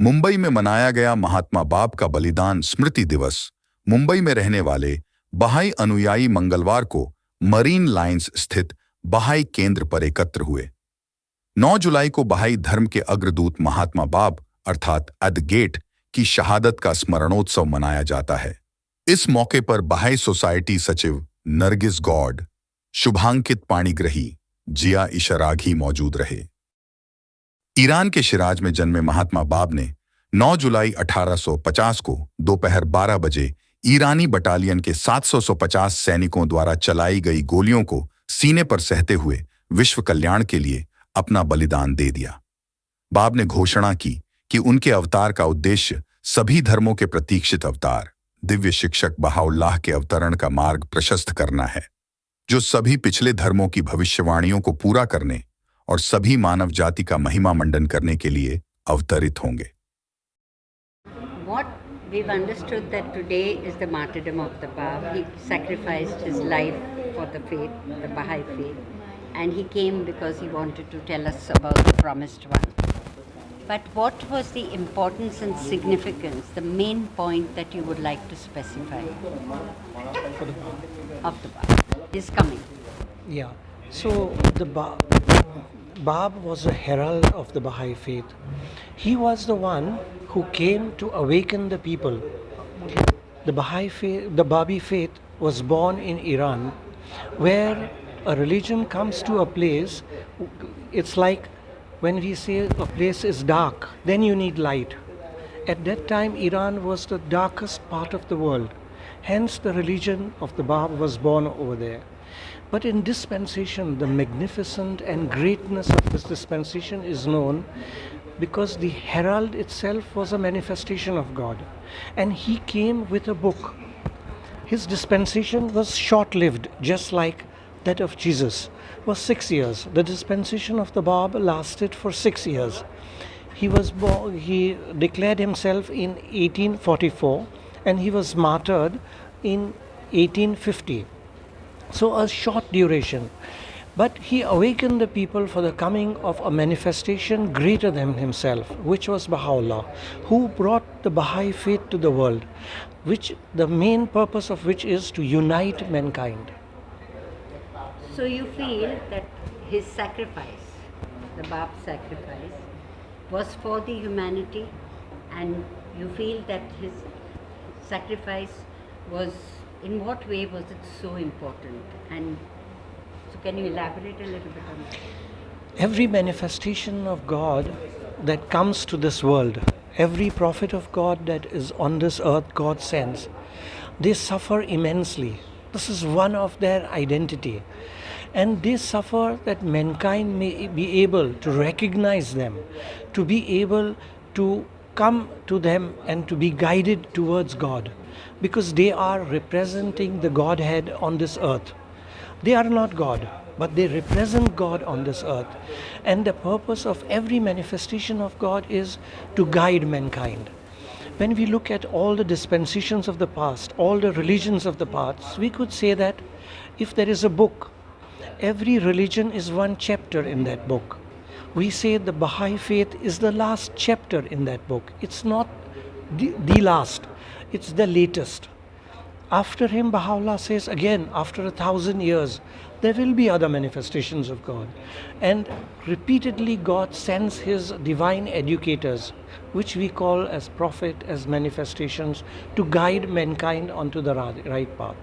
मुंबई में मनाया गया महात्मा बाप का बलिदान स्मृति दिवस। मुंबई में रहने वाले बहाई अनुयायी मंगलवार को मरीन लाइन्स स्थित बहाई केंद्र पर एकत्र हुए। 9 जुलाई को बहाई धर्म के अग्रदूत महात्मा बाप अर्थात एट द गेट की शहादत का स्मरणोत्सव मनाया जाता है। इस मौके पर बहाई सोसाइटी सचिव नरगिस गौड, शुभांकित पाणिग्रही, जिया इशरागी मौजूद रहे। ईरान के शिराज में जन्मे महात्मा बाप ने 9 जुलाई 1850 को दोपहर 12 बजे ईरानी बटालियन के 750 सैनिकों द्वारा चलाई गई गोलियों को सीने पर सहते हुए विश्व कल्याण के लिए अपना बलिदान दे दिया। बाप ने घोषणा की कि उनके अवतार का उद्देश्य सभी धर्मों के प्रतीक्षित अवतार दिव्य शिक्षक बहाउल्लाह के अवतरण का मार्ग प्रशस्त करना है, जो सभी पिछले धर्मों की भविष्यवाणियों को पूरा करने और सभी मानव जाति का महिमा मंडन करने के लिए अवतरित होंगे। What we've understood that today is the martyrdom of the Bab. He sacrificed his life for the faith, the Baha'i faith, and he came because he wanted to tell us about the promised one. But what was the importance and significance, the main point that you would like to specify of the Bab? His coming. Yeah, so the Bab was a herald of the Baha'i faith. He was the one who came to awaken the people. The Baha'i faith, the Babi faith was born in Iran, where a religion comes to a place, it's like when we say a place is dark, then you need light. At that time, Iran was the darkest part of the world. Hence, the religion of the Bab was born over there. But in dispensation, the magnificence and greatness of this dispensation is known because the herald itself was a manifestation of God. And he came with a book. His dispensation was short-lived, just like that of Jesus, was 6 years. The dispensation of the Bab lasted for 6 years. He declared himself in 1844 and he was martyred in 1850. So a short duration. But he awakened the people for the coming of a manifestation greater than himself, which was Baha'u'llah, who brought the Baha'i faith to the world, which the main purpose of which is to unite mankind. So you feel that his sacrifice, the Bab's sacrifice, was for the humanity, and you feel that his sacrifice was, in what way was it so important? And so can you elaborate a little bit on that? Every manifestation of God that comes to this world, every prophet of God that is on this earth God sends, they suffer immensely. This is one of their identity. And they suffer that mankind may be able to recognize them, to be able to come to them and to be guided towards God, because they are representing the Godhead on this earth. They are not God, but they represent God on this earth. And the purpose of every manifestation of God is to guide mankind. When we look at all the dispensations of the past, all the religions of the past, we could say that if there is a book, every religion is one chapter in that book. We say the Baha'i faith is the last chapter in that book. It's not the last, it's the latest. After him, Baha'u'llah says again, after 1,000 years, there will be other manifestations of God. And repeatedly God sends his divine educators, which we call as prophet, as manifestations, to guide mankind onto the right path.